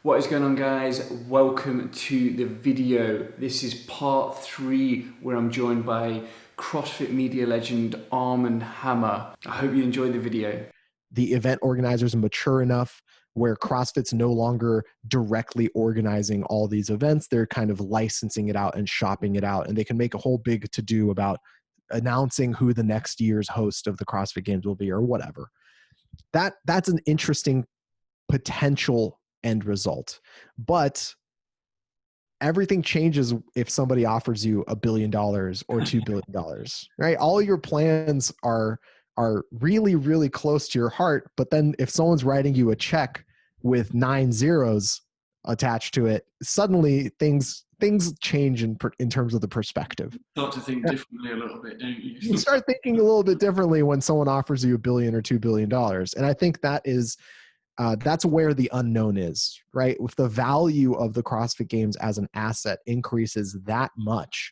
What is going on, guys? Welcome to the video. This is part 3 where I'm joined by CrossFit media legend Armen Hammer. I hope you enjoyed the video. The event organizers are mature enough where CrossFit's no longer directly organizing all these events. They're kind of licensing it out and shopping it out, and they can make a whole big to-do about announcing who the next year's host of the CrossFit Games will be or whatever. That's an interesting potential end result. But everything changes if somebody offers you $1 billion or $2 billion, right? All your plans are really, really close to your heart. But then if someone's writing you a check with 9 zeros attached to it, suddenly things change in terms of the perspective. Start to think differently a little bit, don't you? You start thinking a little bit differently when someone offers you $1 billion or $2 billion. And I think that's where the unknown is, right? If the value of the CrossFit Games as an asset increases that much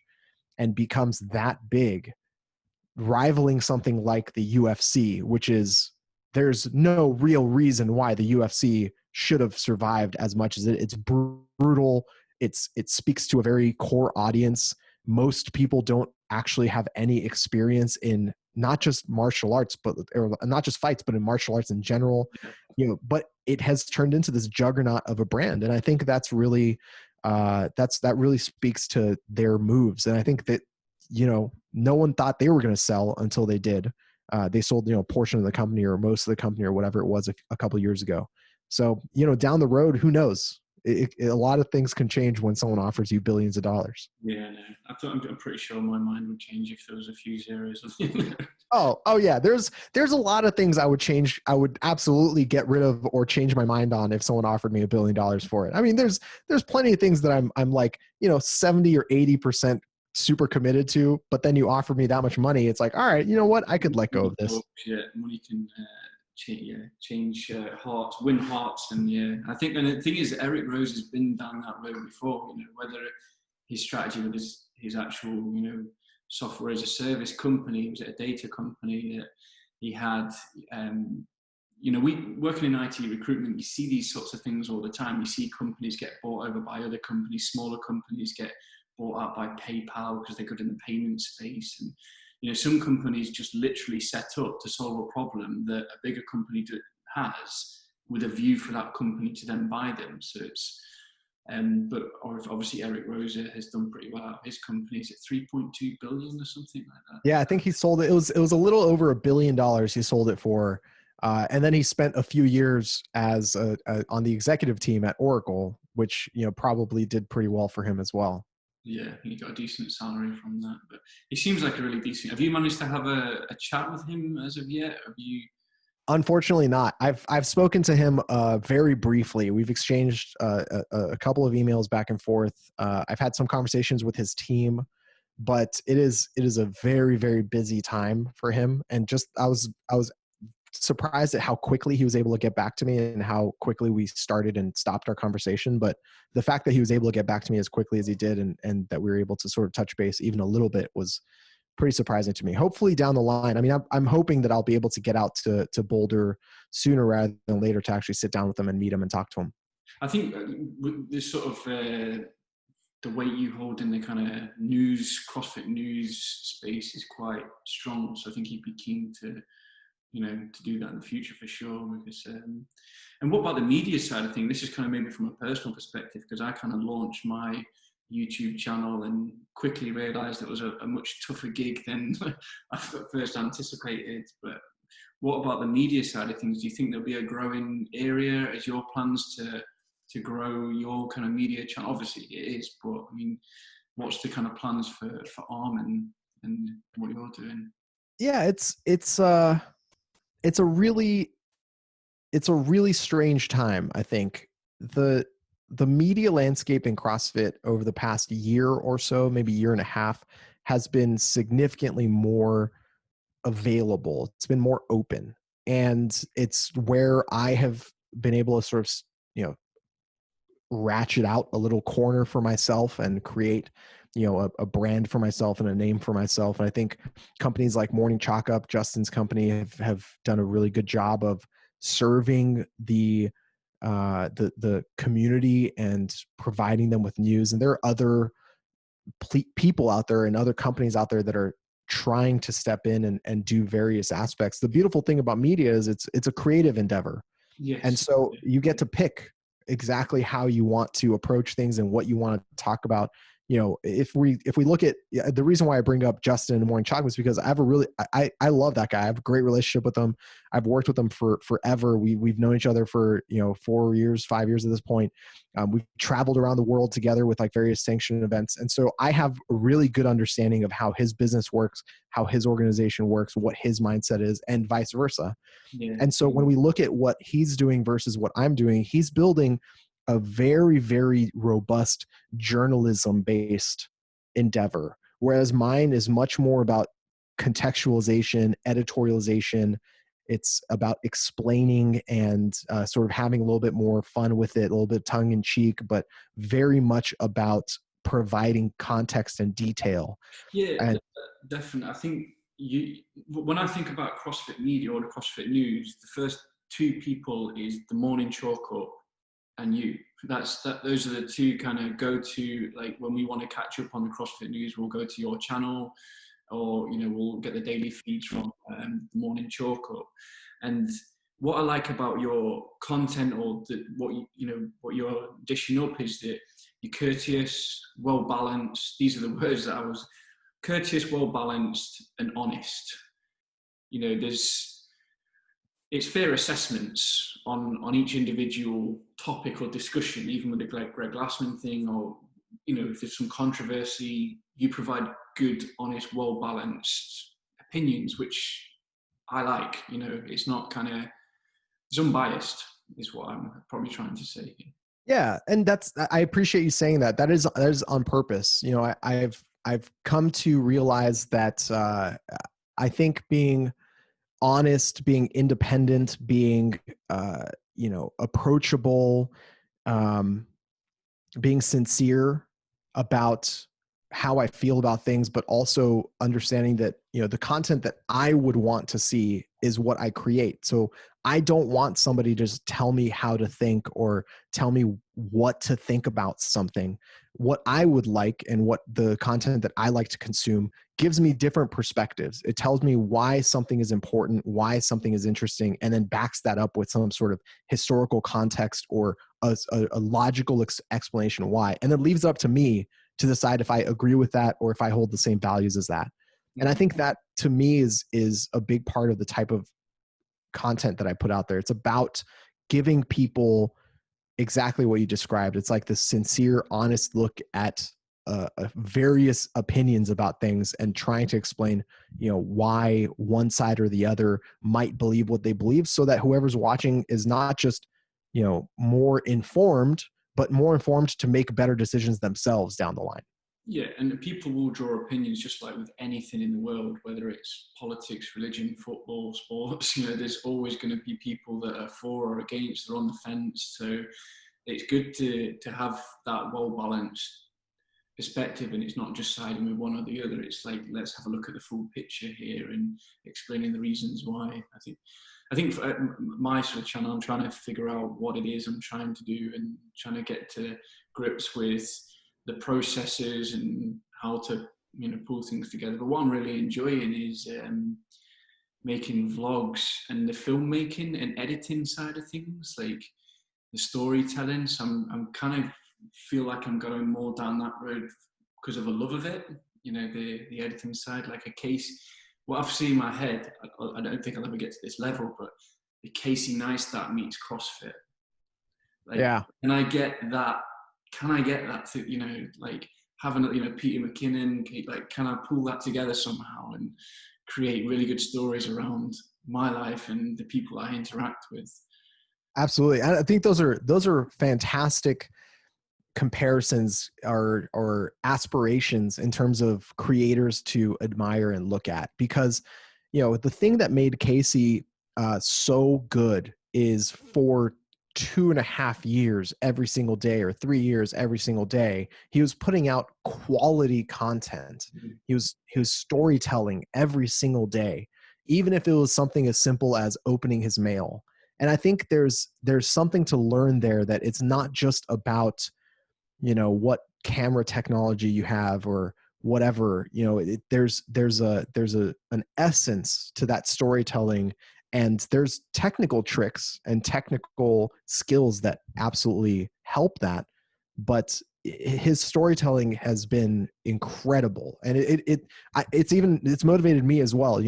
and becomes that big, rivaling something like the UFC, which is, there's no real reason why the UFC should have survived as much as it's brutal. It speaks to a very core audience. Most people don't actually have any experience in not just martial arts, or not just fights, but in martial arts in general, but it has turned into this juggernaut of a brand. And I think that's really, that really speaks to their moves. And I think that, no one thought they were going to sell until they did. They sold, a portion of the company or most of the company or whatever it was a couple of years ago. So, down the road, who knows? A lot of things can change when someone offers you billions of dollars. Yeah, no. I'm pretty sure my mind would change if there was a few zeros. Oh yeah. There's a lot of things I would change. I would absolutely get rid of or change my mind on if someone offered me $1 billion for it. I mean, there's plenty of things that I'm like, 70 or 80% super committed to, but then you offer me that much money. It's like, all right, you know what? I could let go of this. Yeah, money can change hearts, win hearts. And I think, and the thing is, Eric Rose has been down that road before, whether his strategy with his actual, software as a service company, was it a data company that he had, we working in IT recruitment, you see these sorts of things all the time. You see companies get bought over by other companies, smaller companies get bought out by PayPal because they're good in the payment space. And, some companies just literally set up to solve a problem that a bigger company has with a view for that company to then buy them. So it's, or if obviously Eric Rose has done pretty well out of his company. Is it 3.2 billion or something like that? Yeah, I think he sold it. It was a little over $1 billion he sold it for. And then he spent a few years as on the executive team at Oracle, which, probably did pretty well for him as well. Yeah, he got a decent salary from that, but he seems like a really decent. Have you managed to have a chat with him as of yet? Have you? Unfortunately not. I've spoken to him very briefly. We've exchanged a couple of emails back and forth. I've had some conversations with his team, but it is a very, very busy time for him. And just I was surprised at how quickly he was able to get back to me and how quickly we started and stopped our conversation. But the fact that he was able to get back to me as quickly as he did and that we were able to sort of touch base even a little bit was pretty surprising to me. Hopefully down the line, I mean, I'm hoping that I'll be able to get out to Boulder sooner rather than later to actually sit down with him and meet him and talk to him. I think this sort of the weight you hold in the kind of CrossFit news space is quite strong. So I think he'd be keen to do that in the future for sure. Because, and what about the media side of things? This is kind of maybe from a personal perspective, because I kind of launched my YouTube channel and quickly realized it was a much tougher gig than I first anticipated. But what about the media side of things? Do you think there'll be a growing area as your plans to grow your kind of media channel? Obviously it is, but I mean, what's the kind of plans for Armen and what you're doing? Yeah, it's a really strange time. I think the media landscape in CrossFit over the past year or so, maybe year and a half, has been significantly more available. It's been more open, and it's where I have been able to sort of, ratchet out a little corner for myself and create, a brand for myself and a name for myself. And I think companies like Morning Chalk Up, Justin's company, have done a really good job of serving the the community and providing them with news. And there are other people out there and other companies out there that are trying to step in and do various aspects. The beautiful thing about media is it's a creative endeavor. And Yes. so you get to pick exactly how you want to approach things and what you want to talk about. You know, if we look at the reason why I bring up Justin in the Morning Chocolate is because I have I love that guy. I have a great relationship with him. I've worked with him for forever. We've known each other for 4 years, 5 years at this point. We've traveled around the world together with like various sanctioned events, and so I have a really good understanding of how his business works, how his organization works, what his mindset is, and vice versa. Yeah. And so when we look at what he's doing versus what I'm doing, he's building a very, very robust journalism based endeavor. Whereas mine is much more about contextualization, editorialization. It's about explaining and sort of having a little bit more fun with it, a little bit tongue in cheek, but very much about providing context and detail. Yeah, And definitely. I think when I think about CrossFit media or the CrossFit news, the first two people is the Morning Chalk Up and you. Those are the two kind of go-to, like when we want to catch up on the CrossFit news, we'll go to your channel, or we'll get the daily feeds from the Morning Chalk Up. And what I like about your content, or what you're dishing up, is that you're courteous, well balanced. These are the words that I was courteous, well balanced, and honest. It's fair assessments on each individual topic or discussion, even with the Greg Glassman thing, or if there's some controversy, you provide good, honest, well balanced opinions, which I like. It's not it's unbiased, is what I'm probably trying to say here. yeah, and I appreciate you saying that. That is on purpose. I've come to realize that I think being honest, being independent, being approachable, being sincere about how I feel about things, but also understanding that the content that I would want to see is what I create. So I don't want somebody to just tell me how to think or tell me what to think about something. What I would like and what the content that I like to consume gives me different perspectives. It tells me why something is important, why something is interesting, and then backs that up with some sort of historical context or a logical explanation why. And then leaves it up to me to decide if I agree with that or if I hold the same values as that. And I think that to me is a big part of the type of content that I put out there. It's about giving people exactly what you described. It's like this sincere, honest look at various opinions about things and trying to explain, why one side or the other might believe what they believe, so that whoever's watching is not just, more informed, but more informed to make better decisions themselves down the line. Yeah, and people will draw opinions just like with anything in the world, whether it's politics, religion, football, sports. There's always going to be people that are for or against, they're on the fence. So it's good to have that well-balanced perspective, and it's not just siding with one or the other. It's like, let's have a look at the full picture here and explaining the reasons why. I think for my sort of channel, I'm trying to figure out what it is I'm trying to do and trying to get to grips with the processes and how to pull things together. But what I'm really enjoying is making vlogs and the filmmaking and editing side of things, like the storytelling. So I'm kind of feel like I'm going more down that road because of a love of it. The editing side, like a case. What I've seen in my head, I don't think I'll ever get to this level, but the Casey Neistat meets CrossFit. Like, yeah. Can I get that to, like having, Peter McKinnon, like, can I pull that together somehow and create really good stories around my life and the people I interact with? Absolutely. I think those are fantastic comparisons or aspirations in terms of creators to admire and look at, because the thing that made Casey so good is for 2.5 years every single day, or 3 years every single day, he was putting out quality content. Mm-hmm. He was storytelling every single day, even if it was something as simple as opening his mail And I think there's something to learn there, that it's not just about, what camera technology you have or whatever, there's an essence to that storytelling, and there's technical tricks and technical skills that absolutely help that. But his storytelling has been incredible, and it's motivated me as well.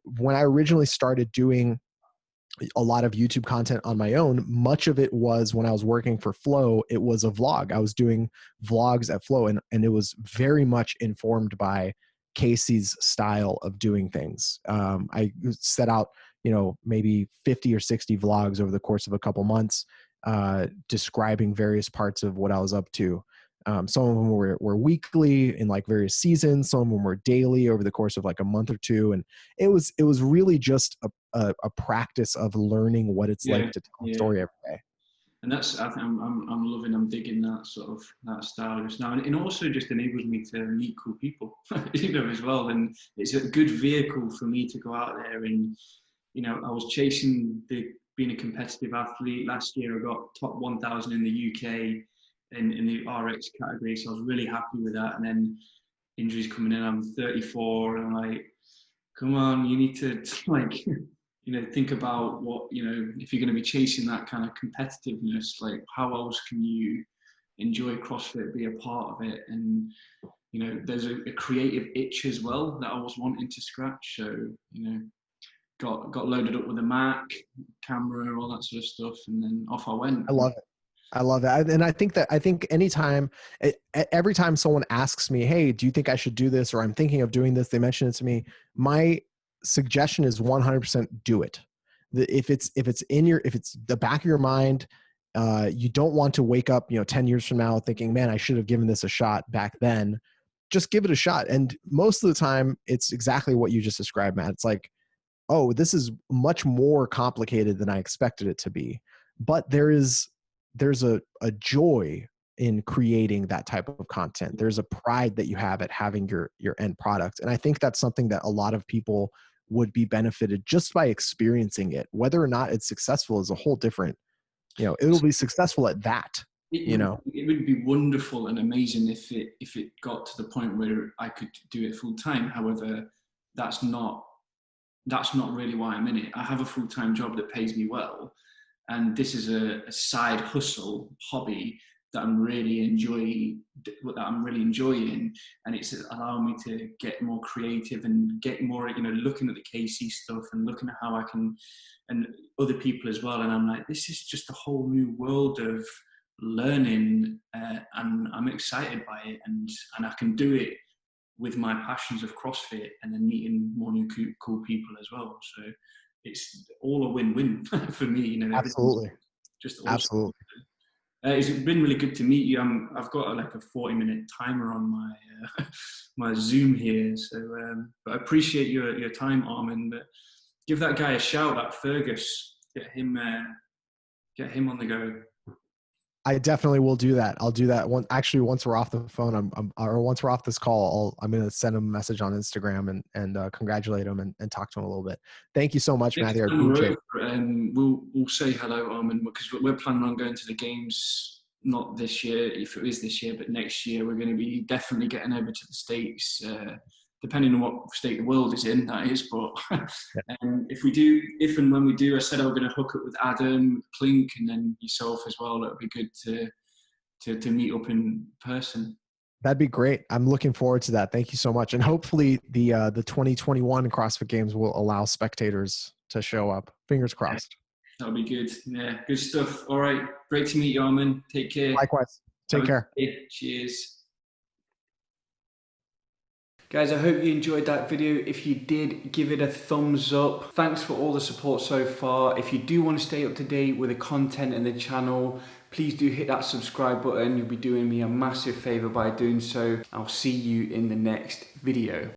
When I originally started doing a lot of YouTube content on my own, much of it was when I was working for Flow. It was a vlog. I was doing vlogs at Flow, and it was very much informed by Casey's style of doing things. I set out, maybe 50 or 60 vlogs over the course of a couple months, describing various parts of what I was up to. Some of them were weekly in like various seasons. Some of them were daily over the course of like a month or two. And it was really just a practice of learning what it's like to tell a story every day. And that's, I'm loving, I'm digging that sort of, that style just now. And it also just enables me to meet cool people, as well. And it's a good vehicle for me to go out there and, I was chasing being a competitive athlete. Last year I got top 1,000 in the UK in the RX category, so I was really happy with that. And then injuries coming in, I'm 34, and I'm like, come on, you need to like, think about what, if you're going to be chasing that kind of competitiveness, like how else can you enjoy CrossFit, be a part of it? And, there's a creative itch as well that I was wanting to scratch. So, got loaded up with a Mac, camera, all that sort of stuff, and then off I went. I love it. And I think anytime, every time someone asks me, hey, do you think I should do this? Or I'm thinking of doing this, they mention it to me. My suggestion is 100% do it. If it's the back of your mind, you don't want to wake up, 10 years from now thinking, man, I should have given this a shot back then. Just give it a shot. And most of the time it's exactly what you just described, Matt. It's like, oh, this is much more complicated than I expected it to be. But there's a joy in creating that type of content. There's a pride that you have at having your end product. And I think that's something that a lot of people would be benefited just by experiencing it. Whether or not it's successful is a whole different, it'll be successful at that. It would be wonderful and amazing if it got to the point where I could do it full time. However, that's not really why I'm in it. I have a full-time job that pays me well, and this is a side hustle hobby that I'm really enjoying, and it's allowing me to get more creative and get more, looking at the KC stuff and looking at how I can, and other people as well. And I'm like, this is just a whole new world of learning, and I'm excited by it, and I can do it with my passions of CrossFit and then meeting more new cool people as well. So it's all a win-win for me. Absolutely. Just awesome. Absolutely. It's been really good to meet you. I've got a 40-minute timer on my my Zoom here. So, but I appreciate your time, Armen. But give that guy a shout, that Fergus. Get him on the go. I definitely will do that. I'll do that once we're off the phone, or once we're off this call, I'm going to send him a message on Instagram and congratulate him and talk to him a little bit. Thank you so much, Matthew. We'll say hello, Armen, because we're planning on going to the games, not this year, if it is this year, but next year. We're going to be definitely getting over to the States, depending on what state the world is in, that is. But if and when we do, I said I was going to hook up with Adam, Klink, and then yourself as well. It would be good to meet up in person. That'd be great. I'm looking forward to that. Thank you so much. And hopefully the 2021 CrossFit Games will allow spectators to show up. Fingers crossed. That'll be good. Yeah, good stuff. All right. Great to meet you, Armen. Take care. Likewise. Take care. Cheers. Guys, I hope you enjoyed that video. If you did, give it a thumbs up. Thanks for all the support so far. If you do want to stay up to date with the content in the channel, please do hit that subscribe button. You'll be doing me a massive favor by doing so. I'll see you in the next video.